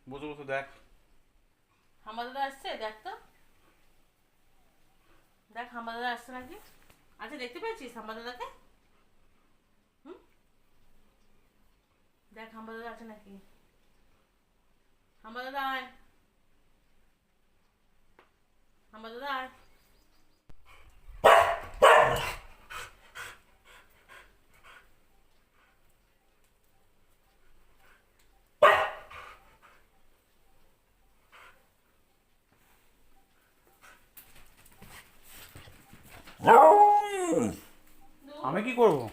বসে বসে দেখ। হামা দাদা আসছে, দেখ তো, দেখ হামা দাদা আসছে নাকি। আচ্ছা, দেখতে পেয়েছিস হামা দাদাকে? হুম, দেখ হামা দাদা আছে নাকি। হামা দাদা আয়, হামা দাদা আয়। আমি কি করবো?